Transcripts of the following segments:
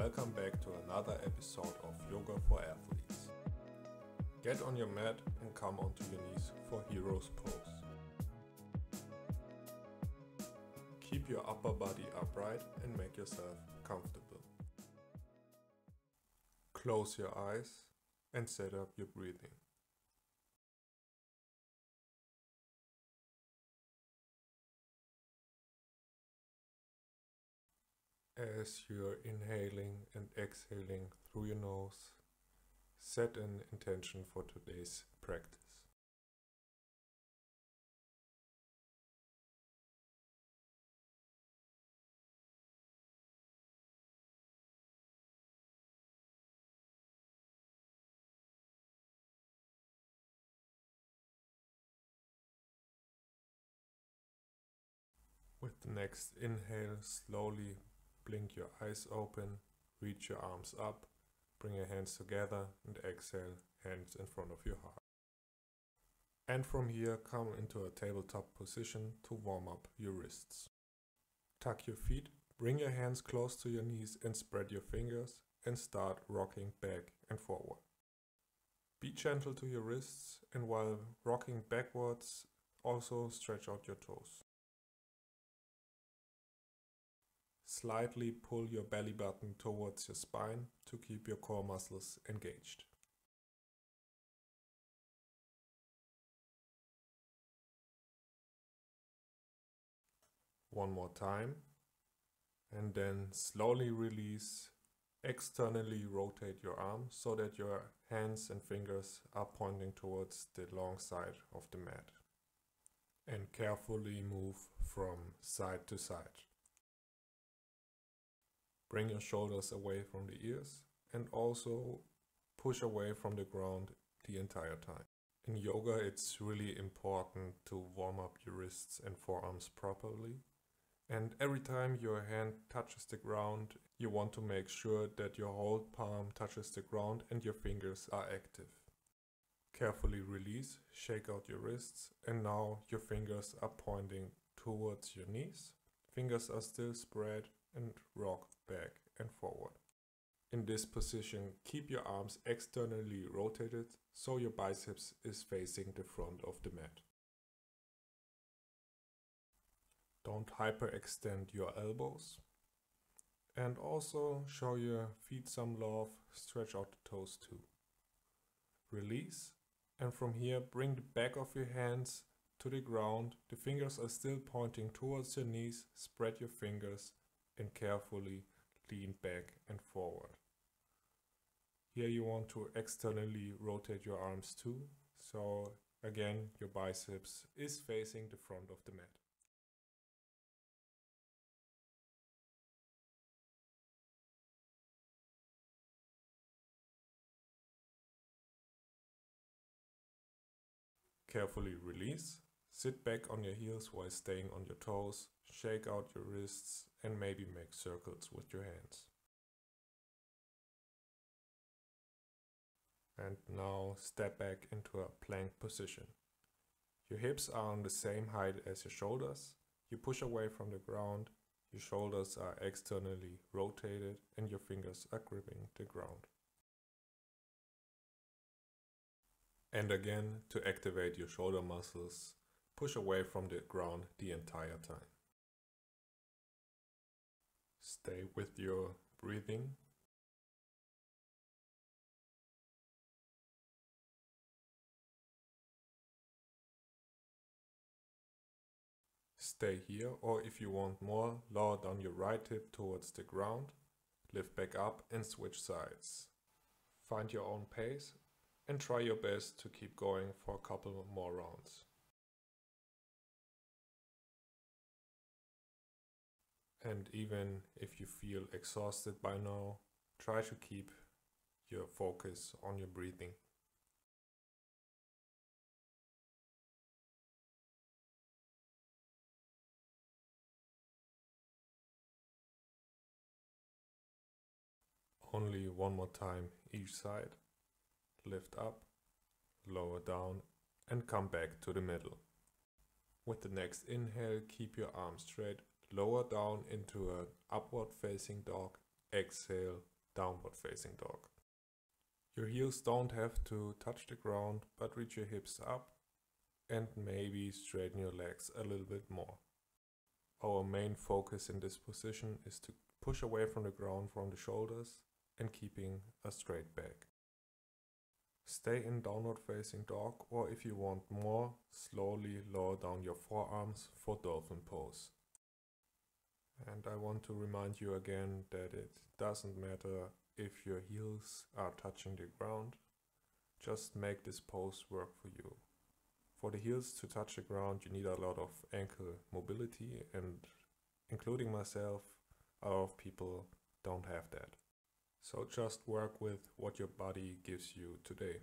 welcome back to another episode of Yoga for Athletes. Get on your mat and come onto your knees for Hero's Pose. Keep your upper body upright and make yourself comfortable. Close your eyes and set up your breathing. As you're inhaling and exhaling through your nose, set an intention for today's practice. With the next inhale, slowly blink your eyes open, reach your arms up, bring your hands together and exhale, hands in front of your heart. And from here, come into a tabletop position to warm up your wrists. Tuck your feet, bring your hands close to your knees and spread your fingers and start rocking back and forward. Be gentle to your wrists and while rocking backwards, also stretch out your toes. Slightly pull your belly button towards your spine to keep your core muscles engaged. One more time, and then slowly release. Externally rotate your arm so that your hands and fingers are pointing towards the long side of the mat. And carefully move from side to side. Bring your shoulders away from the ears and also push away from the ground the entire time. In yoga, it's really important to warm up your wrists and forearms properly. And every time your hand touches the ground, you want to make sure that your whole palm touches the ground and your fingers are active. Carefully release, shake out your wrists, and now your fingers are pointing towards your knees. Fingers are still spread and rock back and forward. In this position, keep your arms externally rotated so your biceps is facing the front of the mat. Don't hyperextend your elbows. And also show your feet some love, stretch out the toes too. Release, and from here bring the back of your hands to the ground. The fingers are still pointing towards your knees. Spread your fingers and carefully lean back and forward. Here you want to externally rotate your arms too. So again, your biceps is facing the front of the mat. Carefully release. Sit back on your heels while staying on your toes. Shake out your wrists and maybe make circles with your hands. And now step back into a plank position. Your hips are on the same height as your shoulders. You push away from the ground. Your shoulders are externally rotated and your fingers are gripping the ground. And again, to activate your shoulder muscles, push away from the ground the entire time. Stay with your breathing. Stay here, or if you want more, lower down your right hip towards the ground, lift back up and switch sides. Find your own pace and try your best to keep going for a couple more rounds. And even if you feel exhausted by now, try to keep your focus on your breathing. Only one more time each side. Lift up, lower down and come back to the middle. With the next inhale, keep your arms straight, lower down into an upward facing dog exhale, downward facing dog. Your heels don't have to touch the ground, but reach your hips up and maybe straighten your legs a little bit more. Our main focus in this position is to push away from the ground from the shoulders and keeping a straight back. Stay in downward facing dog, or if you want more, slowly lower down your forearms for dolphin pose. And I want to remind you again that it doesn't matter if your heels are touching the ground, just make this pose work for you. For the heels to touch the ground, you need a lot of ankle mobility, and including myself, a lot of people don't have that. So just work with what your body gives you today.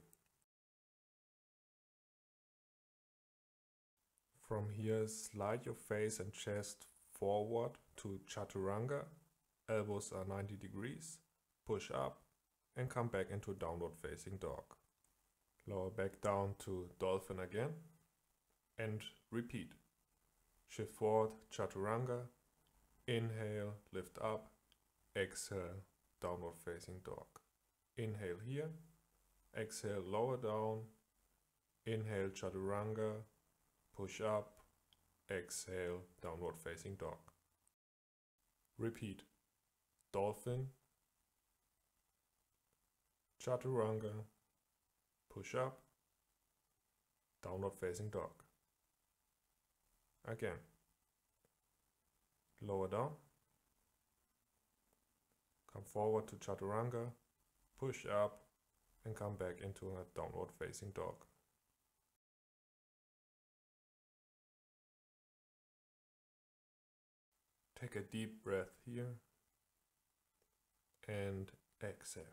From here, slide your face and chest forward to chaturanga. Elbows are 90 degrees. Push up and come back into downward facing dog. Lower back down to dolphin again and repeat. Shift forward, chaturanga. Inhale, lift up. Exhale, downward facing dog. Inhale here. Exhale, lower down. Inhale, chaturanga. Push up. Exhale, downward facing dog. Repeat. Dolphin. Chaturanga. Push up. Downward facing dog. Again. Lower down. Come forward to chaturanga. Push up and come back into a downward facing dog. Take a deep breath here and exhale.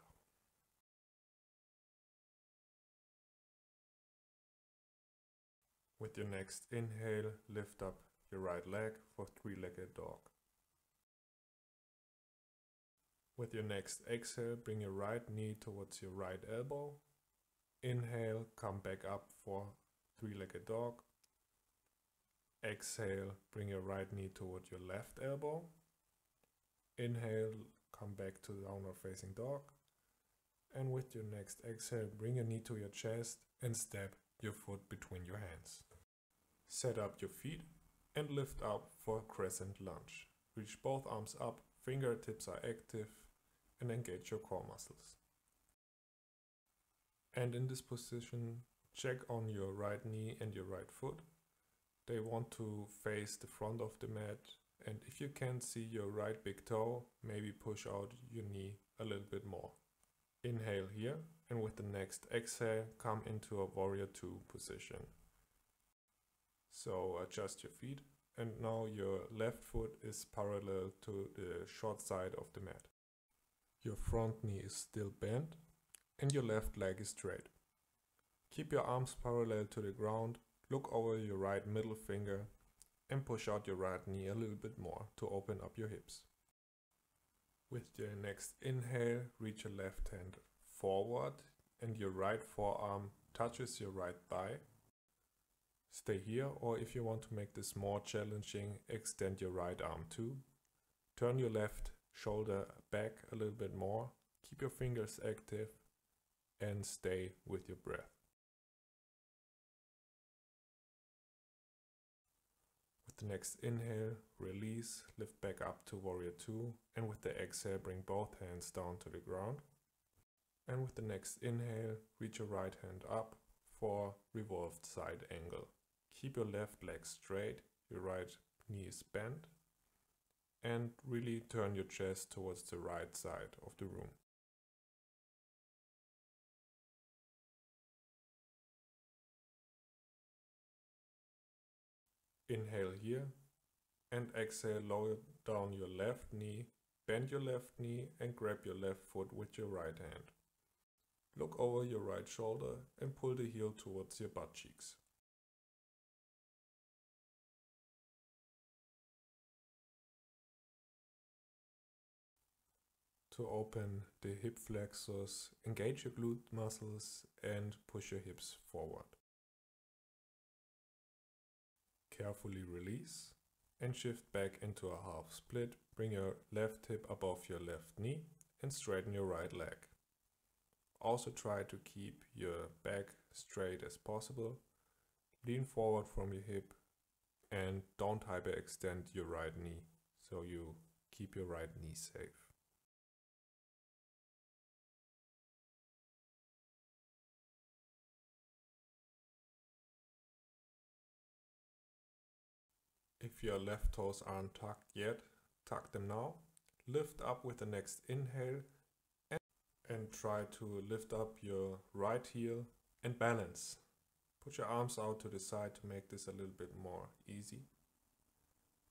With your next inhale, lift up your right leg for three-legged dog. With your next exhale, bring your right knee towards your right elbow. Inhale, come back up for three-legged dog. Exhale, bring your right knee towards your left elbow. Inhale, come back to downward facing dog. And with your next exhale, bring your knee to your chest and step your foot between your hands. Set up your feet and lift up for crescent lunge. Reach both arms up, fingertips are active, and engage your core muscles. And in this position, check on your right knee and your right foot. They want to face the front of the mat, and if you can't see your right big toe, maybe push out your knee a little bit more. Inhale here, and with the next exhale, come into a warrior 2 position. So adjust your feet, and now your left foot is parallel to the short side of the mat. Your front knee is still bent, and your left leg is straight. Keep your arms parallel to the ground. Look over your right middle finger and push out your right knee a little bit more to open up your hips. With your next inhale, reach your left hand forward and your right forearm touches your right thigh. Stay here, or if you want to make this more challenging, extend your right arm too. Turn your left shoulder back a little bit more. Keep your fingers active and stay with your breath. With the next inhale, release, lift back up to warrior 2, and with the exhale, bring both hands down to the ground. And with the next inhale, reach your right hand up for revolved side angle. Keep your left leg straight, your right knee is bent, and really turn your chest towards the right side of the room. Inhale here and exhale, lower down your left knee, bend your left knee and grab your left foot with your right hand. Look over your right shoulder and pull the heel towards your butt cheeks. To open the hip flexors, engage your glute muscles and push your hips forward. Carefully release and shift back into a half split. Bring your left hip above your left knee and straighten your right leg. Also try to keep your back straight as possible. Lean forward from your hip and don't hyperextend your right knee, so you keep your right knee safe. If your left toes aren't tucked yet, tuck them now. Lift up with the next inhale and try to lift up your right heel and balance. Put your arms out to the side to make this a little bit more easy.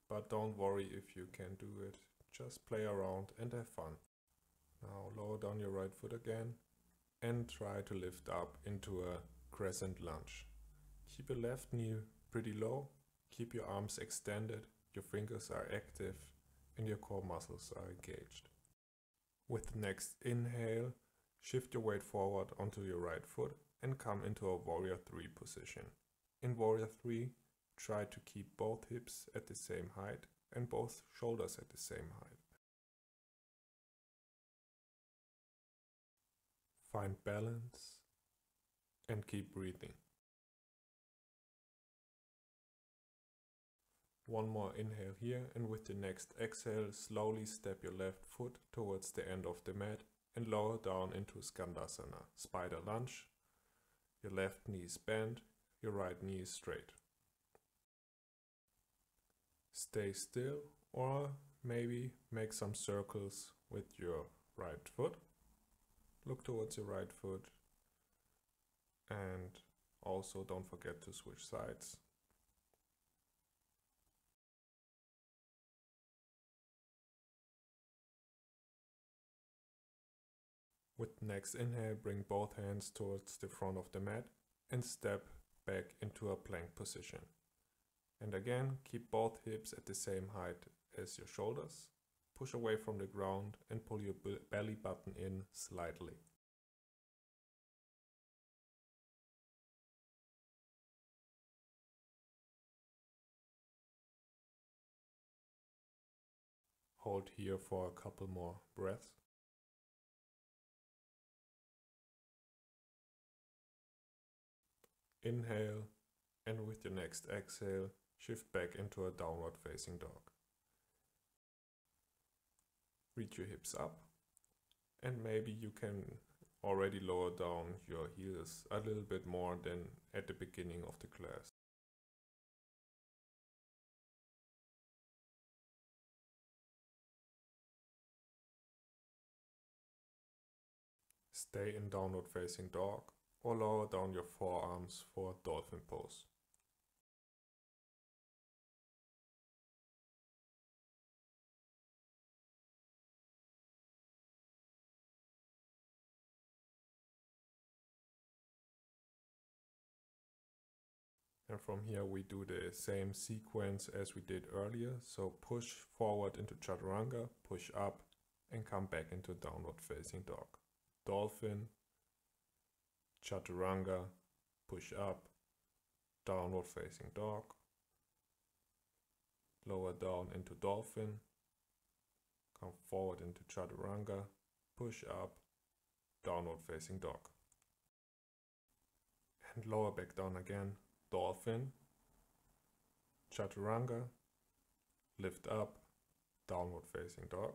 But don't worry if you can't do it. Just play around and have fun. Now lower down your right foot again and try to lift up into a crescent lunge. Keep your left knee pretty low. Keep your arms extended, your fingers are active and your core muscles are engaged. With the next inhale, shift your weight forward onto your right foot and come into a Warrior 3 position. In Warrior 3, try to keep both hips at the same height and both shoulders at the same height. Find balance and keep breathing. One more inhale here, and with the next exhale, slowly step your left foot towards the end of the mat and lower down into Skandasana, spider lunge. Your left knee is bent, your right knee is straight. Stay still or maybe make some circles with your right foot. Look towards your right foot and also don't forget to switch sides. With the next inhale, bring both hands towards the front of the mat and step back into a plank position. And again, keep both hips at the same height as your shoulders. Push away from the ground and pull your belly button in slightly. Hold here for a couple more breaths. Inhale, and with your next exhale, shift back into a downward facing dog. Reach your hips up, and maybe you can already lower down your heels a little bit more than at the beginning of the class. Stay in downward facing dog or lower down your forearms for dolphin pose. And from here we do the same sequence as we did earlier. So push forward into chaturanga, push up and come back into downward facing dog. Dolphin, chaturanga, push up, downward facing dog, lower down into dolphin, come forward into chaturanga, push up, downward facing dog. And lower back down again, dolphin, chaturanga, lift up, downward facing dog.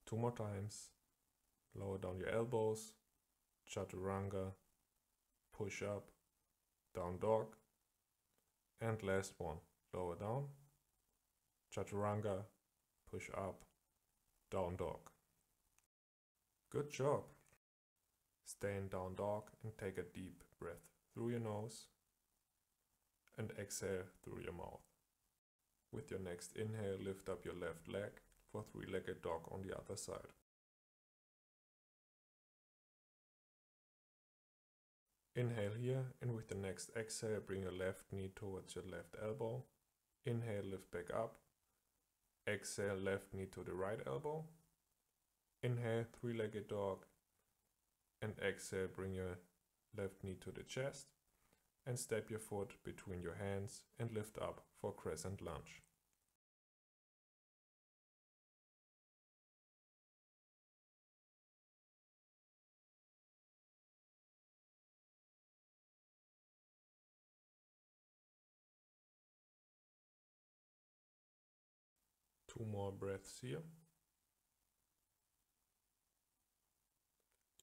2 more times. Lower down your elbows, chaturanga, push up, down dog. And last one, lower down, chaturanga, push up, down dog. Good job. Stay in down dog and take a deep breath through your nose and exhale through your mouth. With your next inhale, lift up your left leg for three-legged dog on the other side. Inhale here, and with the next exhale, bring your left knee towards your left elbow. Inhale, lift back up. Exhale, left knee to the right elbow. Inhale, three-legged dog. And exhale, bring your left knee to the chest. And step your foot between your hands and lift up for crescent lunge. 2 more breaths here.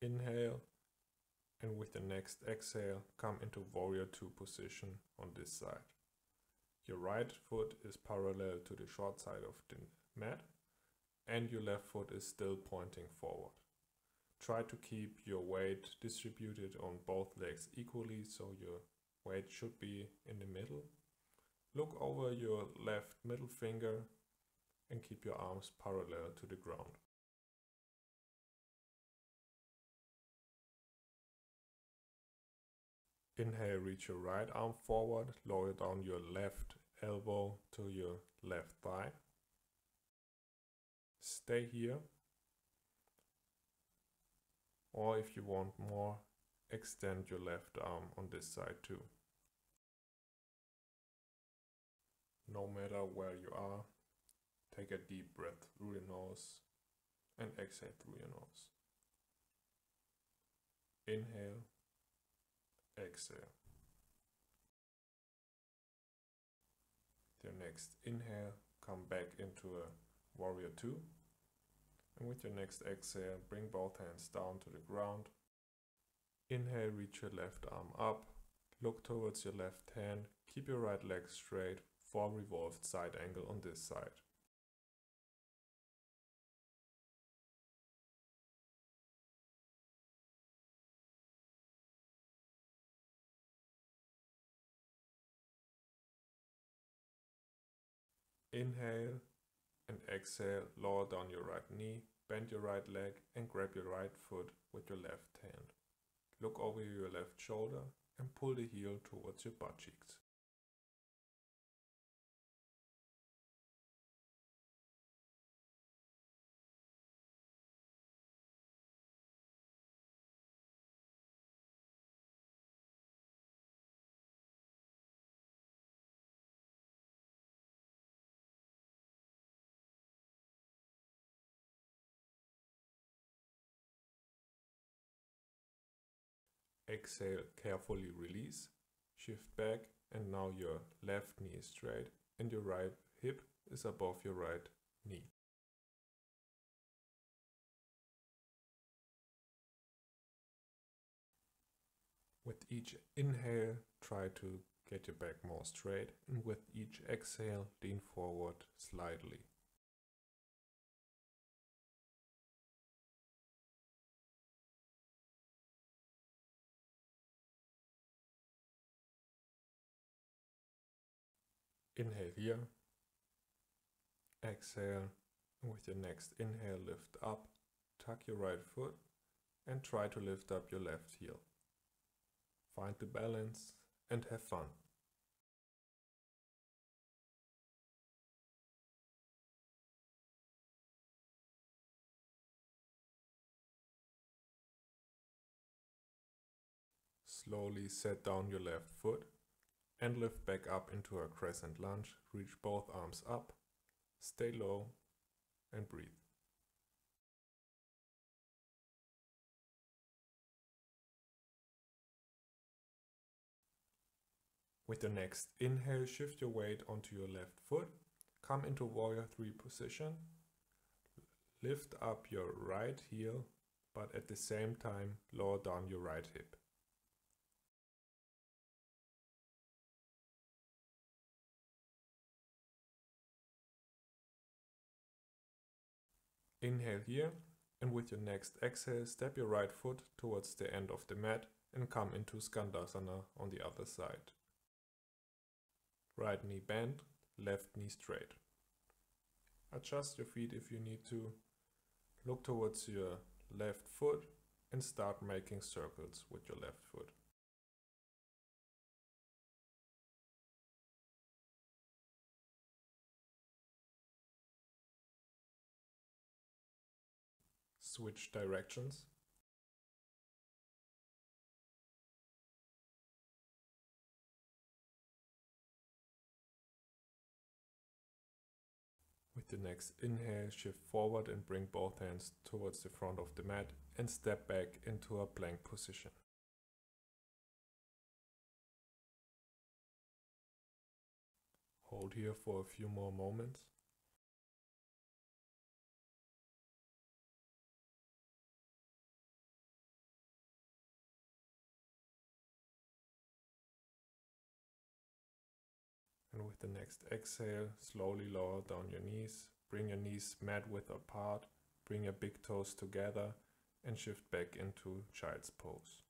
Inhale, and with the next exhale, come into Warrior 2 position on this side. Your right foot is parallel to the short side of the mat, and your left foot is still pointing forward. Try to keep your weight distributed on both legs equally, so your weight should be in the middle. Look over your left middle finger and keep your arms parallel to the ground. Inhale, reach your right arm forward, lower down your left elbow to your left thigh. Stay here. Or if you want more, extend your left arm on this side too. No matter where you are, take a deep breath through your nose and exhale through your nose. Inhale, exhale. Your next inhale, come back into a Warrior 2. And with your next exhale, bring both hands down to the ground. Inhale, reach your left arm up. Look towards your left hand. Keep your right leg straight for revolved side angle on this side. Inhale and exhale, lower down your right knee, bend your right leg and grab your right foot with your left hand. Look over your left shoulder and pull the heel towards your butt cheeks. Exhale, carefully release, shift back, and now your left knee is straight and your right hip is above your right knee. With each inhale, try to get your back more straight, and with each exhale, lean forward slightly. Inhale here, exhale, and with your next inhale, lift up, tuck your right foot, and try to lift up your left heel. Find the balance and have fun. Slowly set down your left foot and lift back up into a crescent lunge. Reach both arms up, stay low and breathe. With the next inhale, shift your weight onto your left foot, come into Warrior 3 position, lift up your right heel, but at the same time lower down your right hip. Inhale here, and with your next exhale, step your right foot towards the end of the mat and come into Skandasana on the other side. Right knee bent, left knee straight. Adjust your feet if you need to. Look towards your left foot and start making circles with your left foot. Switch directions. With the next inhale, shift forward and bring both hands towards the front of the mat and step back into a plank position. Hold here for a few more moments. with the next exhale, slowly lower down your knees. Bring your knees mat width apart. Bring your big toes together and shift back into child's pose.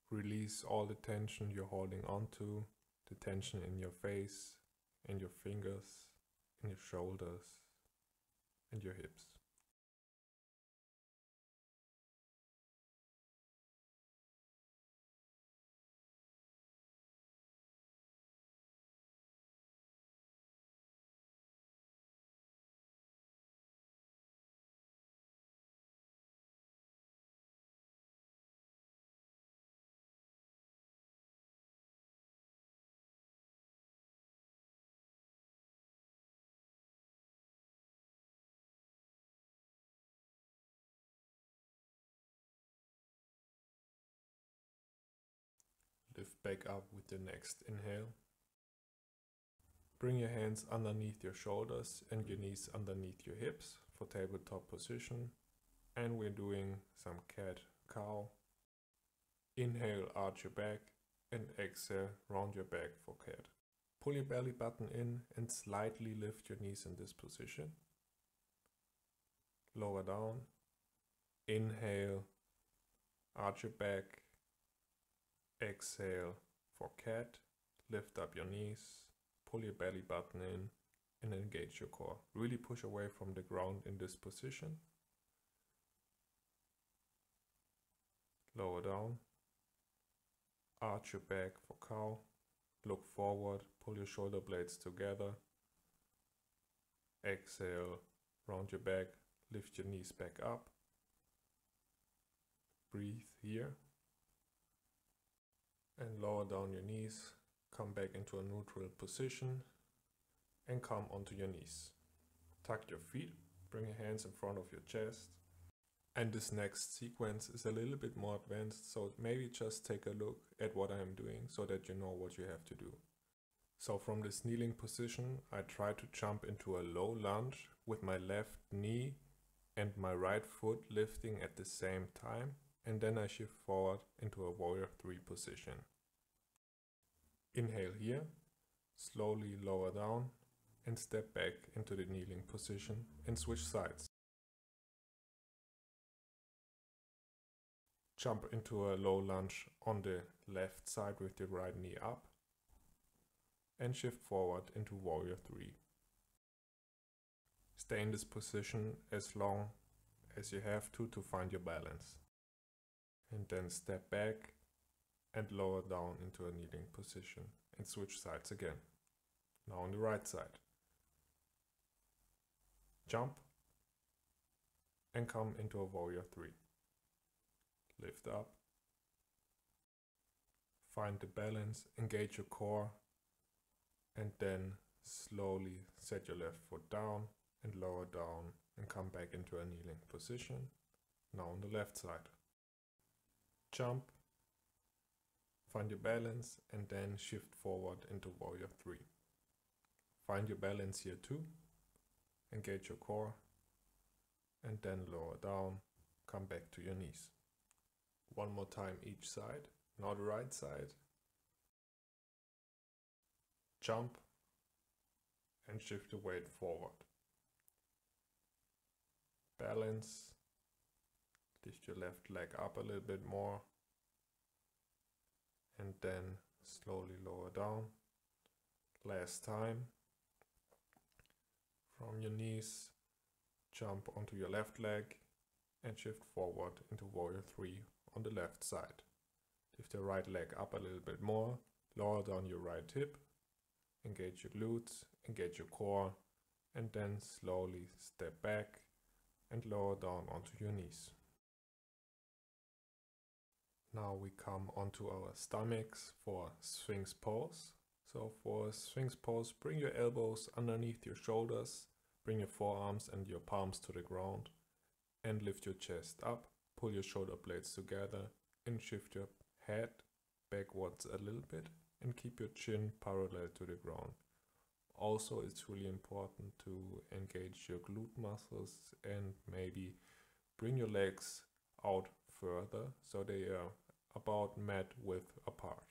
Release all the tension you're holding onto, the tension in your face, in your fingers, in your shoulders, and your hips. Lift back up with the next inhale. Bring your hands underneath your shoulders and your knees underneath your hips for tabletop position. And we're doing some cat-cow. Inhale, arch your back, and exhale, round your back for cat. Pull your belly button in and slightly lift your knees in this position. Lower down. Inhale, arch your back. Exhale for cat. Lift up your knees. Pull your belly button in and engage your core. Really push away from the ground in this position. Lower down. Arch your back for cow. Look forward. Pull your shoulder blades together. Exhale. Round your back. Lift your knees back up. Breathe here. And lower down your knees. Come back into a neutral position and come onto your knees. Tuck your feet, bring your hands in front of your chest. And this next sequence is a little bit more advanced, so maybe just take a look at what I am doing so that you know what you have to do. So from this kneeling position, I try to jump into a low lunge with my left knee and my right foot lifting at the same time, and then I shift forward into a warrior 3 position. Inhale here, slowly lower down and step back into the kneeling position and switch sides. Jump into a low lunge on the left side with the right knee up and shift forward into warrior 3. Stay in this position as long as you have to find your balance. And then step back and lower down into a kneeling position and switch sides again. Now on the right side. Jump and come into a warrior 3. Lift up. Find the balance, engage your core, and then slowly set your left foot down and lower down and come back into a kneeling position. Now on the left side. Jump. Find your balance and then shift forward into warrior 3. Find your balance here too. Engage your core and then lower down, come back to your knees. One more time each side, now the right side. Jump and shift the weight forward. Balance, lift your left leg up a little bit more. And then slowly lower down. Last time. From your knees, jump onto your left leg and shift forward into warrior 3 on the left side. Lift your right leg up a little bit more, lower down your right hip, engage your glutes, engage your core, and then slowly step back and lower down onto your knees. Now we come onto our stomachs for Sphinx pose. So for Sphinx pose, bring your elbows underneath your shoulders, bring your forearms and your palms to the ground and lift your chest up, pull your shoulder blades together and shift your head backwards a little bit and keep your chin parallel to the ground. Also, it's really important to engage your glute muscles and maybe bring your legs out further so they are about mat width apart.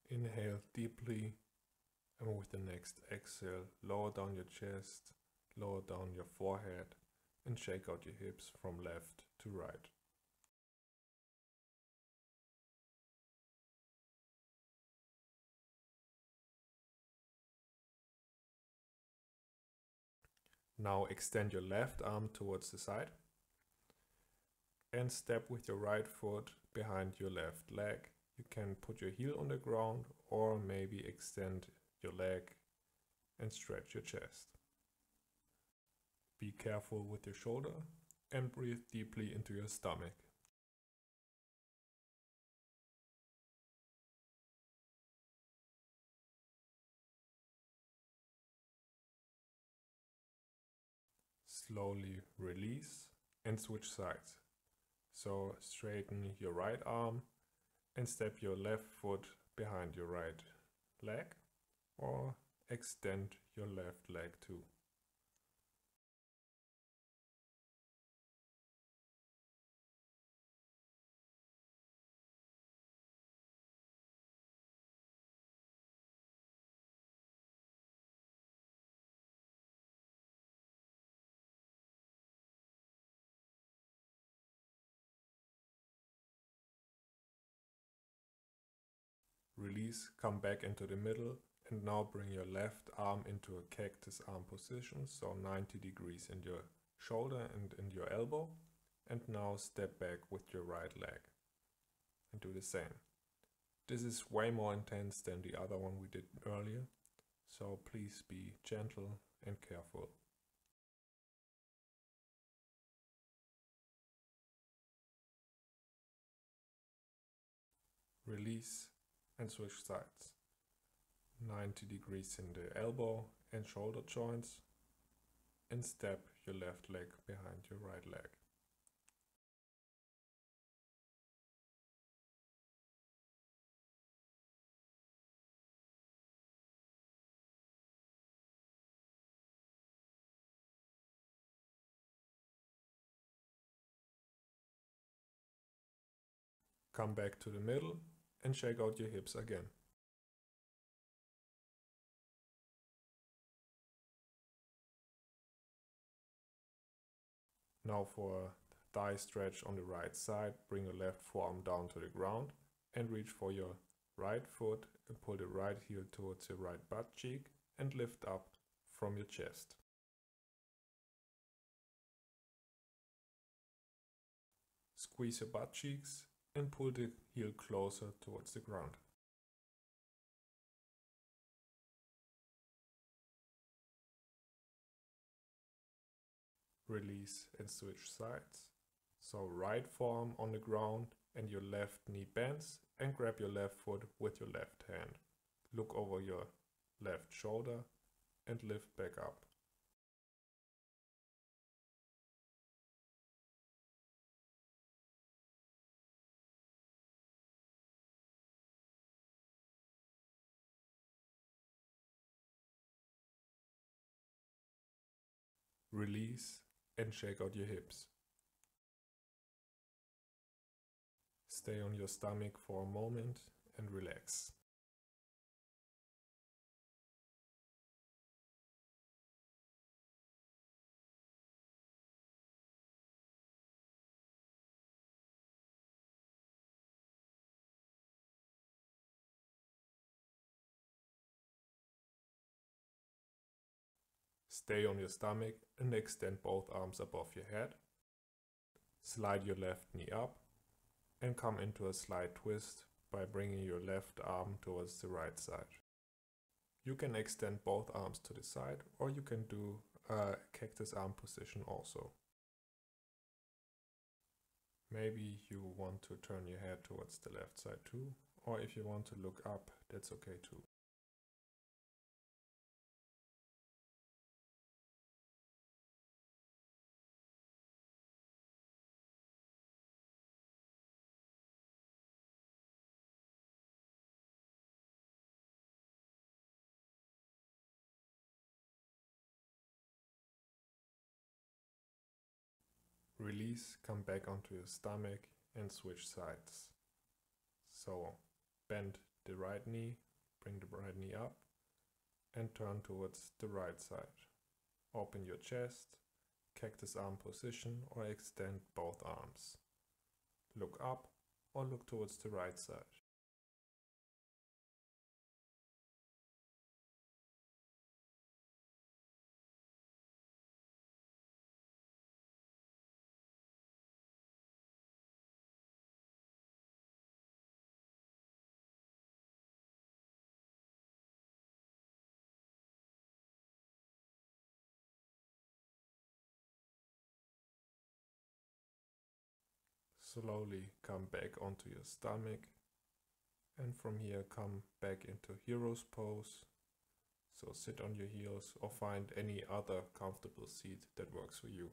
Inhale deeply, and with the next exhale, lower down your chest, lower down your forehead, and shake out your hips from left to right. Now extend your left arm towards the side and step with your right foot behind your left leg. You can put your heel on the ground or maybe extend your leg and stretch your chest. Be careful with your shoulder and breathe deeply into your stomach. Slowly release and switch sides. So straighten your right arm and step your left foot behind your right leg, or extend your left leg too. Release, come back into the middle, and now bring your left arm into a cactus arm position, so 90 degrees in your shoulder and in your elbow. And now step back with your right leg and do the same. This is way more intense than the other one we did earlier, so please be gentle and careful. Release and switch sides. 90 degrees in the elbow and shoulder joints, and step your left leg behind your right leg. Come back to the middle and shake out your hips again. Now for a thigh stretch on the right side, bring your left forearm down to the ground and reach for your right foot and pull the right heel towards your right butt cheek and lift up from your chest. Squeeze your butt cheeks and pull the heel closer towards the ground. Release and switch sides. So right forearm on the ground and your left knee bends, and grab your left foot with your left hand. Look over your left shoulder and lift back up. Release and shake out your hips. Stay on your stomach for a moment and relax. Stay on your stomach and extend both arms above your head. Slide your left knee up and come into a slight twist by bringing your left arm towards the right side. You can extend both arms to the side, or you can do a cactus arm position also. Maybe you want to turn your head towards the left side too, or if you want to look up, that's okay too. Release, come back onto your stomach and switch sides. So bend the right knee, bring the right knee up and turn towards the right side. Open your chest, cactus arm position, or extend both arms. Look up or look towards the right side. Slowly come back onto your stomach and from here come back into hero's pose. So sit on your heels or find any other comfortable seat that works for you.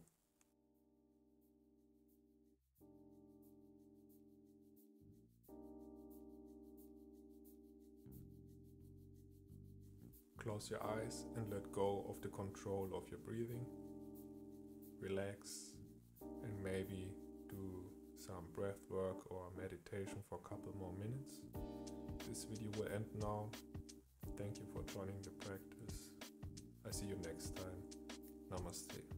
Close your eyes and let go of the control of your breathing. Relax and maybe do some breath work or meditation for a couple more minutes. This video will end now. Thank you for joining the practice. I see you next time. Namaste.